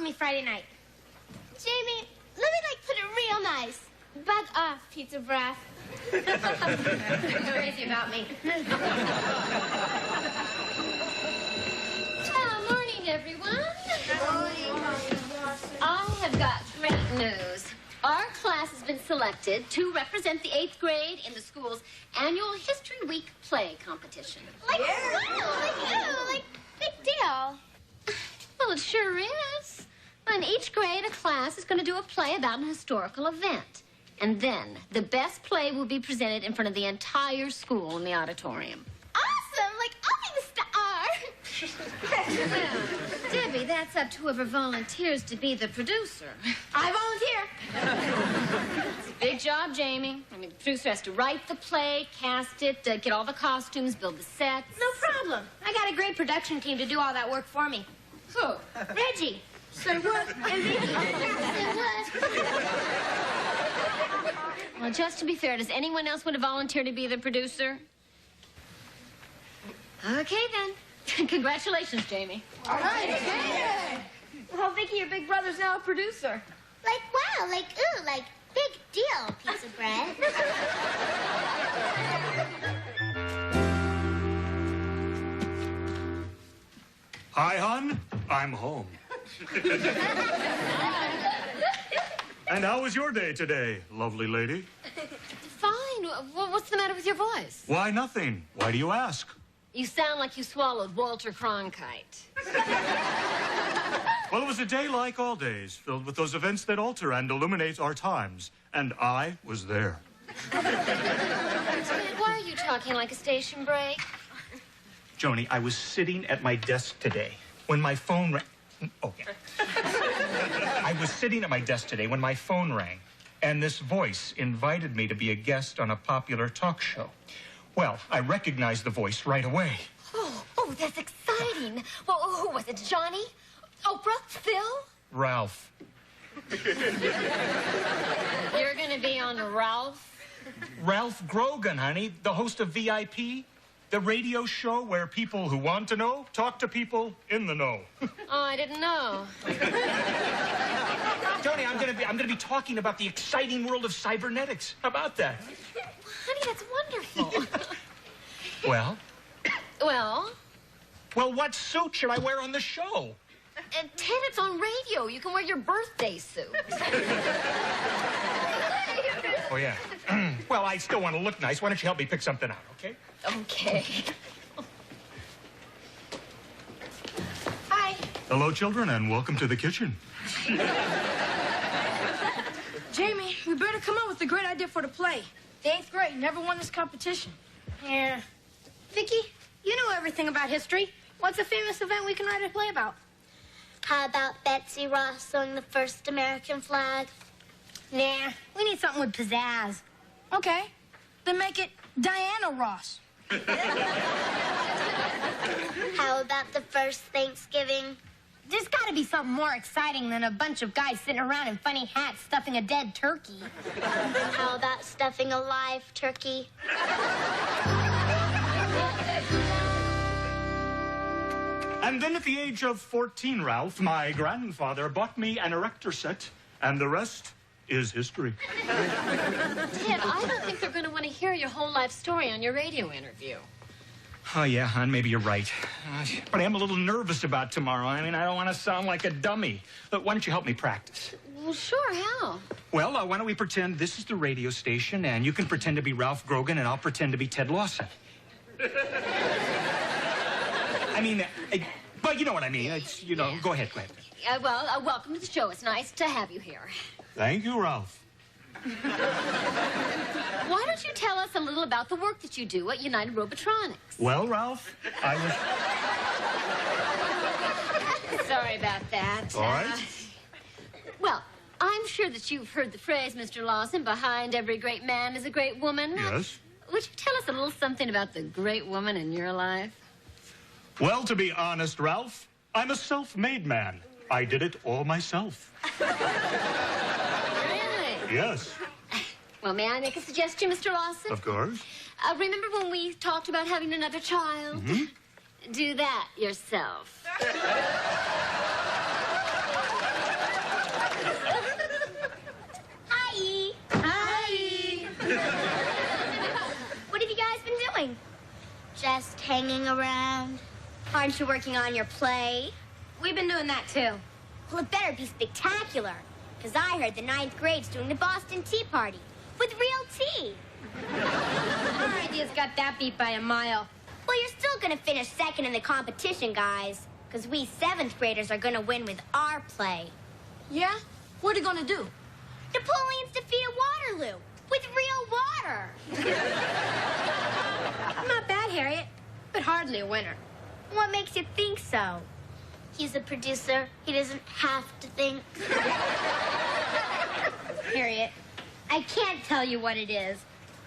me Friday night. Jamie, let me, put it real nice. Bug off, pizza breath. Crazy about me. Well, morning, everyone. Morning. I have got great news. Our class has been selected to represent the 8th grade in the school's annual History Week play competition. Wow, big deal. Well, it sure is. In each grade, a class is going to do a play about an historical event. And then the best play will be presented in front of the entire school in the auditorium. Awesome! I'll be the star. Well, Debbie, that's up to whoever volunteers to be the producer. I volunteer. It's a big job, Jamie. The producer has to write the play, cast it, get all the costumes, build the sets. No problem. I got a great production team to do all that work for me. Who? Reggie. Say what? And Vicky. Say what? Well, just to be fair, does anyone else want to volunteer to be the producer? Okay, then. Congratulations, Jamie. All right. Yeah. Well, Vicky, your big brother's now a producer. Wow, big deal, piece of bread. Hi, hon. I'm home. And how was your day today, lovely lady? Fine. What's the matter with your voice? Why, nothing. Why do you ask? You sound like you swallowed Walter Cronkite. Well, it was a day like all days, filled with those events that alter and illuminate our times. And I was there. Why are you talking like a station break? Joni, I was sitting at my desk today when my phone rang. Oh, yeah. I was sitting at my desk today when my phone rang, and this voice invited me to be a guest on a popular talk show. Well, I recognized the voice right away. Oh, that's exciting. Well, who was it? Johnny? Oprah? Phil? Ralph. You're going to be on Ralph? Ralph Grogan, honey, the host of VIP, the radio show where people who want to know talk to people in the know. Oh, I didn't know. Joni, I'm gonna be talking about the exciting world of cybernetics. How about that? Honey, that's wonderful. Well? Well? Well, what suit should I wear on the show? Ted, it's on radio. You can wear your birthday suit. Oh, yeah. Well, I still want to look nice. Why don't you help me pick something out, okay? Okay. Hi. Hello, children, and welcome to the kitchen. Jamie, we better come up with a great idea for the play. The 8th grade never won this competition. Yeah. Vicky, you know everything about history. What's a famous event we can write a play about? How about Betsy Ross sewing the first American flag? Nah, we need something with pizzazz. Okay, then make it Diana Ross. How about the first Thanksgiving? There's got to be something more exciting than a bunch of guys sitting around in funny hats stuffing a dead turkey. How about stuffing a live turkey? And then at the age of 14, Ralph, my grandfather bought me an erector set, and the rest is history. Ted, I don't think they're going to want to hear your whole life story on your radio interview. Oh, yeah, hon, maybe you're right. But I am a little nervous about tomorrow. I mean, I don't want to sound like a dummy. But why don't you help me practice? Well, sure, how? Well, why don't we pretend this is the radio station, and you can pretend to be Ralph Grogan, and I'll pretend to be Ted Lawson. I mean, but you know what I mean. It's, you know, Yeah. Go ahead. Well, welcome to the show. It's nice to have you here. Thank you, Ralph. Why don't you tell us a little about the work that you do at United Robotronics? Well, Ralph, I was... Sorry about that. All right. Well, I'm sure that you've heard the phrase, Mr. Lawson, behind every great man is a great woman. Yes? Would you tell us a little something about the great woman in your life? Well, to be honest, Ralph, I'm a self-made man. I did it all myself. Really? Yes, Well, may I make a suggestion, Mr. Lawson? of course. Remember when we talked about having another child? Do that yourself. doing? Just hanging around. Aren't you working on your play? We've been doing that, too. Well, it better be spectacular. Because I heard the 9th grade's doing the Boston Tea Party with real tea. Our idea's got that beat by a mile. Well, you're still going to finish second in the competition, guys. Because we 7th graders are going to win with our play. Yeah? What are you gonna do? Napoleon's defeat at Waterloo with real water. Not bad, Harriet, but hardly a winner. What makes you think so? He's a producer. He doesn't have to think. Harriet, I can't tell you what it is,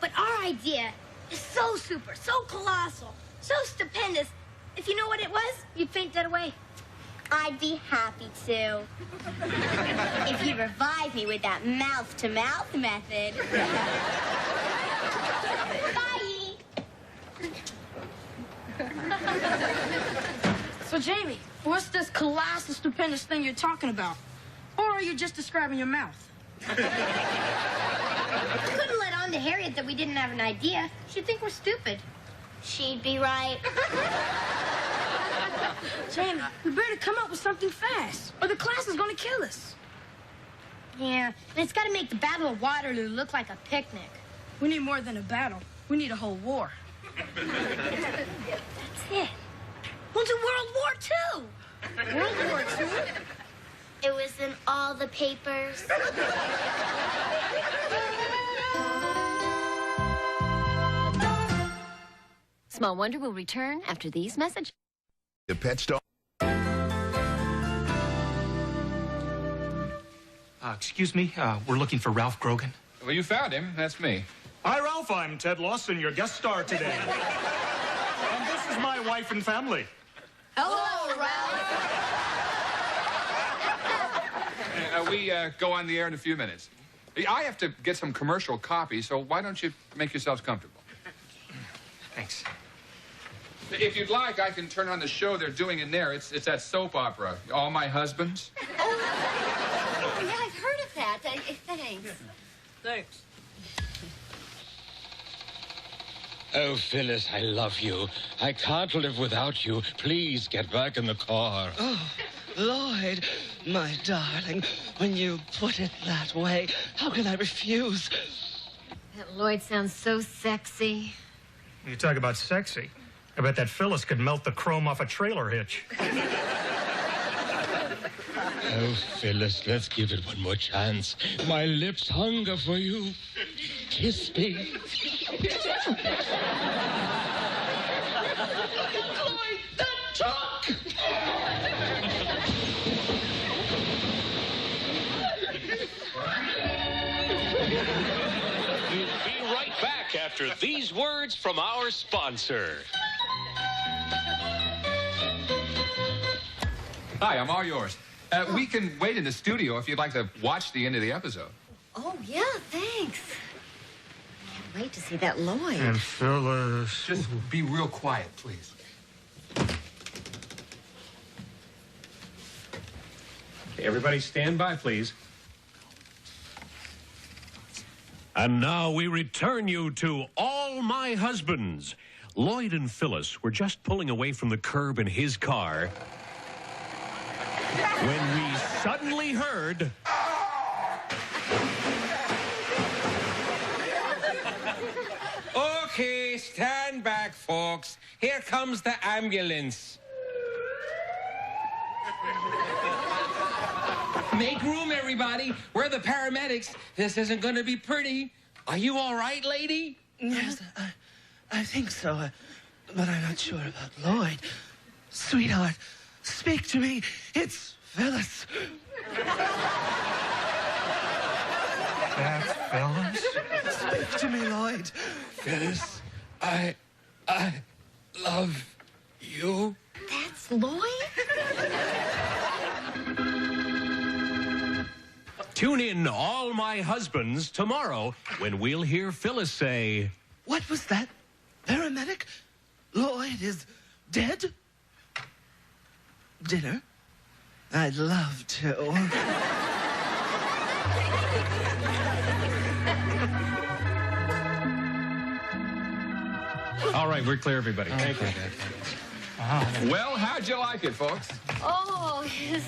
but our idea It's so super, so colossal, so stupendous. If you know what it was, you'd faint dead away. I'd be happy to. If you'd revive me with that mouth-to-mouth method. Bye! So, Jamie, what's this colossal, stupendous thing you're talking about? Or are you just describing your mouth? I couldn't let on to Harriet that we didn't have an idea. She'd think we're stupid. She'd be right. Jamie, we better come up with something fast, or the class is gonna kill us. Yeah, and it's got to make the Battle of Waterloo look like a picnic. We need more than a battle. We need a whole war. That's it. We'll do World War II. World War II? It was in all the papers. Small Wonder will return after these messages. The pet store. Excuse me, we're looking for Ralph Grogan. Well, you found him. That's me. Hi, Ralph. I'm Ted Lawson, your guest star today. And this is my wife and family. Hello, Ralph. We go on the air in a few minutes. I have to get some commercial copy, so why don't you make yourselves comfortable? Thanks. If you'd like, I can turn on the show they're doing in there. It's that soap opera, All My Husbands. Oh, yeah, I've heard of that. Thanks. Thanks. Oh, Phyllis, I love you. I can't live without you. Please get back in the car. Oh, Lloyd, my darling, when you put it that way, how can I refuse? That Lloyd sounds so sexy. You talk about sexy. I bet that Phyllis could melt the chrome off a trailer hitch. Oh, Phyllis, let's give it one more chance. My lips hunger for you. Kiss me. Lloyd, that truck! We'll be right back after these words from our sponsor. Hi, I'm all yours. We can wait in the studio if you'd like to watch the end of the episode. Oh, yeah, thanks. Can't wait to see that Lloyd. And Phyllis... Just be real quiet, please. Everybody stand by, please. And now we return you to All My Husbands. Lloyd and Phyllis were just pulling away from the curb in his car when we suddenly heard... Okay, stand back, folks. Here comes the ambulance. Make room, everybody. We're the paramedics. This isn't going to be pretty. Are you all right, lady? Yes, I think so, but I'm not sure about Lloyd. Sweetheart, speak to me. It's Phyllis. That's Phyllis? Speak to me, Lloyd. Phyllis, I love you. That's Lloyd? Tune in All My Husbands tomorrow when we'll hear Phyllis say... What was that? Paramedic? Lloyd is dead? Dinner? I'd love to. All right, we're clear, everybody. Thank you. Well, how'd you like it, folks? Oh, yes.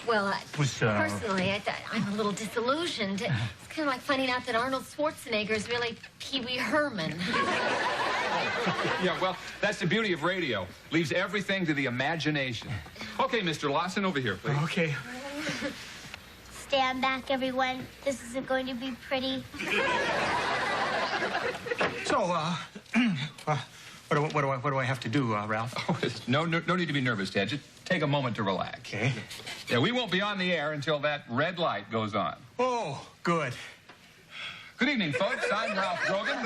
Well, personally, I'm a little disillusioned. It's kind of like finding out that Arnold Schwarzenegger is really Pee Wee Herman. Yeah, well, that's the beauty of radio. Leaves everything to the imagination. Okay, Mr. Lawson, over here, please. Okay. Stand back, everyone. This isn't going to be pretty. So, what do I have to do, Ralph? Oh, no need to be nervous, Ted. Just take a moment to relax. Okay. Yeah, we won't be on the air until that red light goes on. Oh, good. Good evening, folks. I'm Ralph Grogan,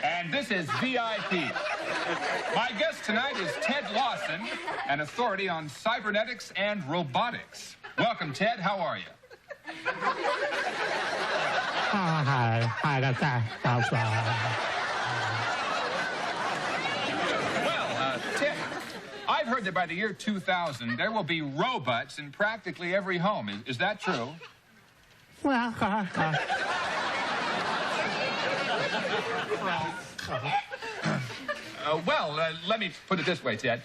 and this is VIP. My guest tonight is Ted Lawson, an authority on cybernetics and robotics. Welcome, Ted. How are you? Well, Ted, I've heard that by the year 2000, there will be robots in practically every home. Is that true? Well, let me put it this way, Ted.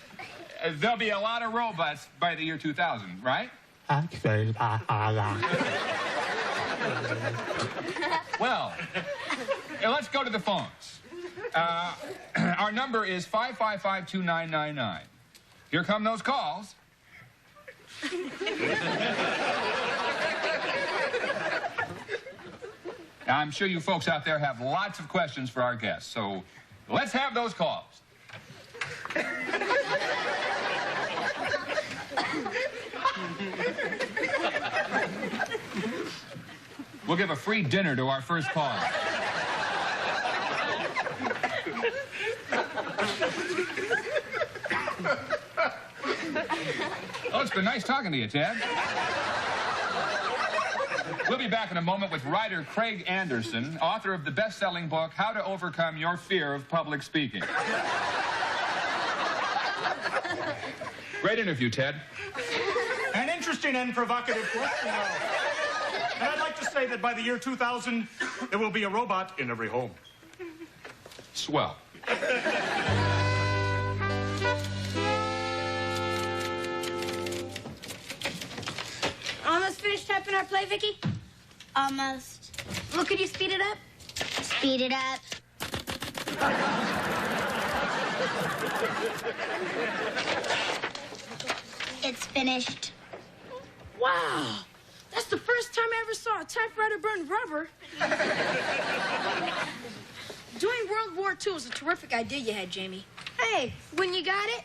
There'll be a lot of robots by the year 2000, right? Well, let's go to the phones. Our number is 555-2999. Here come those calls. Now, I'm sure you folks out there have lots of questions for our guests, so let's have those calls. We'll give a free dinner to our first caller. Oh, it's been nice talking to you, Ted. We'll be back in a moment with writer Craig Anderson, author of the best-selling book, How to Overcome Your Fear of Public Speaking. Great interview, Ted. An interesting and provocative question, though. And I'd like to say that by the year 2000, there will be a robot in every home. Swell. Almost finished typing our play, Vicky? Almost. Well, could you speed it up? Speed it up. It's finished. Wow. That's the first time I ever saw a typewriter burn rubber. Doing World War II was a terrific idea you had, Jamie. Hey, when you got it,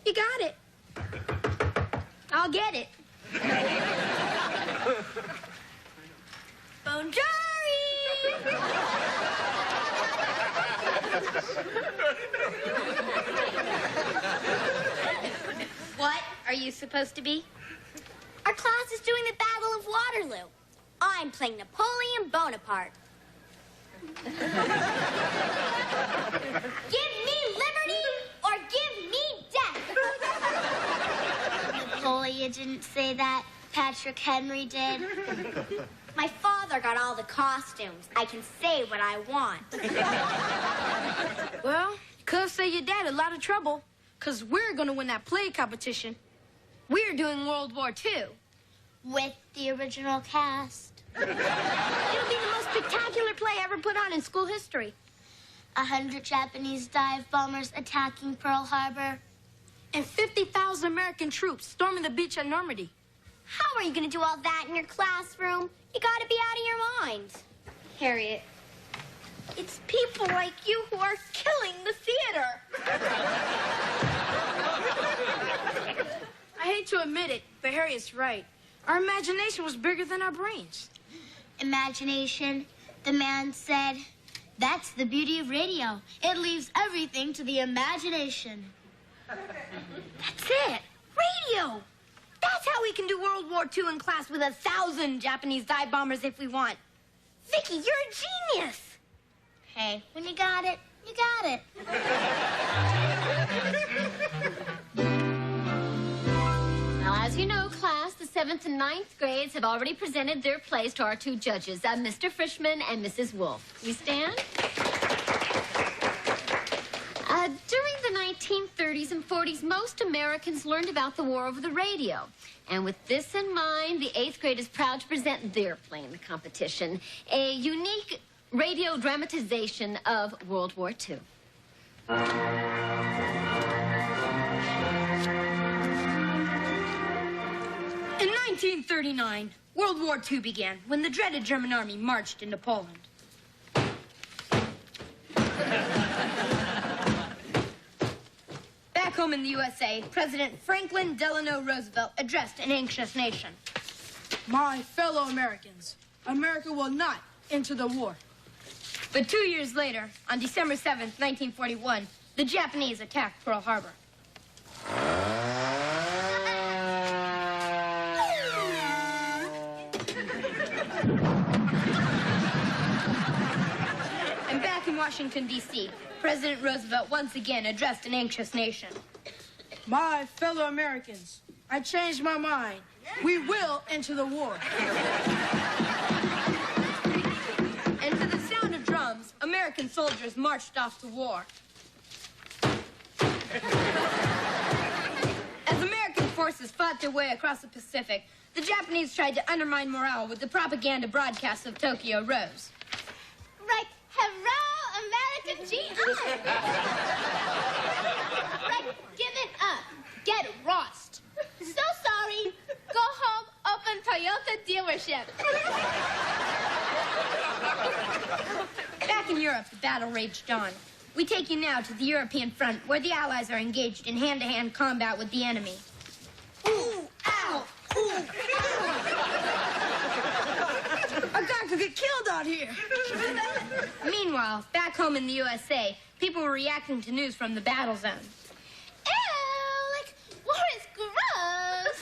you got it. I'll get it. What are you supposed to be? Our class is doing the Battle of Waterloo. I'm playing Napoleon Bonaparte. Give me liberty or give me death. Napoleon didn't say that. Patrick Henry did. My father got all the costumes. I can say what I want. Well, you could save your dad a lot of trouble, because we're going to win that play competition. We're doing World War II. With the original cast. It'll be the most spectacular play ever put on in school history. 100 Japanese dive bombers attacking Pearl Harbor. And 50,000 American troops storming the beach at Normandy. How are you going to do all that in your classroom? You got to be out of your mind. Harriet, it's people like you who are killing the theater. I hate to admit it, but Harriet's right. Our imagination was bigger than our brains. Imagination, the man said, that's the beauty of radio. It leaves everything to the imagination. That's it. Radio. That's how we can do World War II in class with 1,000 Japanese dive bombers if we want. Vicky, you're a genius. Hey, when you got it, you got it. Now, as you know, class, the 7th and 9th grades have already presented their plays to our two judges, Mr. Frischman and Mrs. Wolf. We stand? 30s and 40s, most Americans learned about the war over the radio. And with this in mind, the 8th grade is proud to present their play in the competition, a unique radio dramatization of World War II. In 1939, World War II began when the dreaded German army marched into Poland. Back home in the USA, President Franklin Delano Roosevelt addressed an anxious nation. My fellow Americans, America will not enter the war. But 2 years later, on December 7th, 1941, the Japanese attacked Pearl Harbor. And back in Washington, D.C., President Roosevelt once again addressed an anxious nation. My fellow Americans, I changed my mind. We will enter the war. And to the sound of drums, American soldiers marched off to war. As American forces fought their way across the Pacific, the Japanese tried to undermine morale with the propaganda broadcasts of Tokyo Rose. Right, hurrah, American GI! Right, give it up. Get lost. So sorry. Go home, open Toyota dealership. Back in Europe, the battle raged on. We take you now to the European front, where the Allies are engaged in hand-to-hand combat with the enemy. Ooh, ow, ooh, ow. A guy could get killed out here. Meanwhile, back home in the USA, people were reacting to news from the battle zone. Ew, like, war is gross.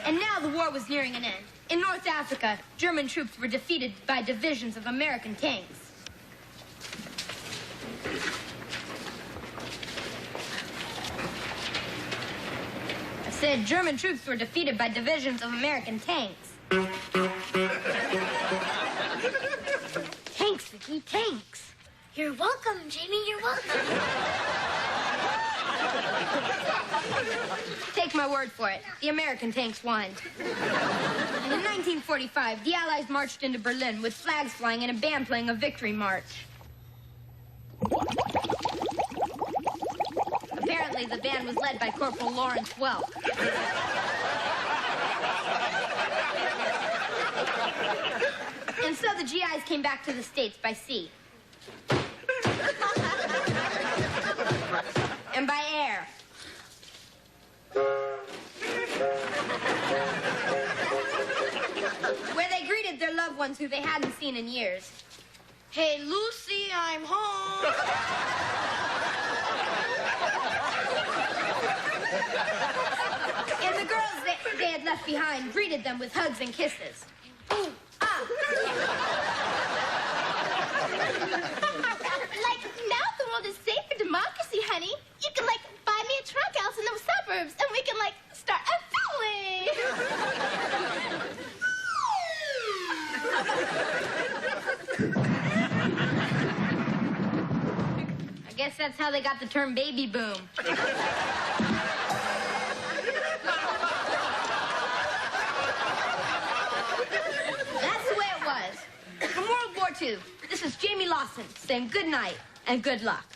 And now the war was nearing an end. In North Africa, German troops were defeated by divisions of American tanks. I said German troops were defeated by divisions of American tanks. Tanks, Vicky, tanks. You're welcome, Jamie, you're welcome. Take my word for it. The American tanks won. And in 1945, the Allies marched into Berlin with flags flying and a band playing a victory march. Apparently, the band was led by Corporal Lawrence Welk. And so the GIs came back to the States by sea. And by air. Where they greeted their loved ones who they hadn't seen in years. Hey, Lucy, I'm home. And the girls they had left behind greeted them with hugs and kisses. Ooh, ah. Like, now the world is safe for democracy, honey. You can, like, buy me a truck out in the suburbs, and we can, like, start a family. I guess that's how they got the term baby boom. That's the way it was. From World War II, this is Jamie Lawson saying good night and good luck.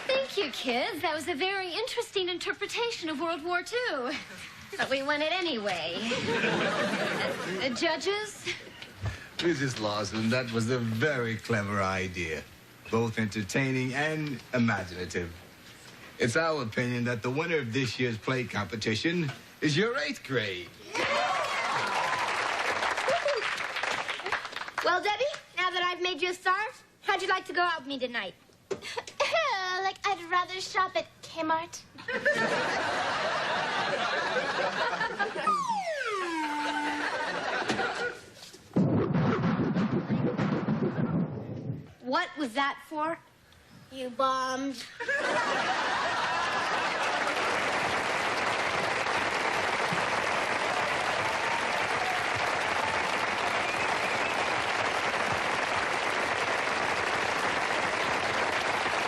Thank you, kids. That was a very interesting interpretation of World War II. But we won it anyway. Judges? Mrs. Lawson, that was a very clever idea. Both entertaining and imaginative. It's our opinion that the winner of this year's play competition is your 8th grade. Well, Debbie, now that I've made you a star, how'd you like to go out with me tonight? Like, I'd rather shop at Kmart. What was that for? You bombed.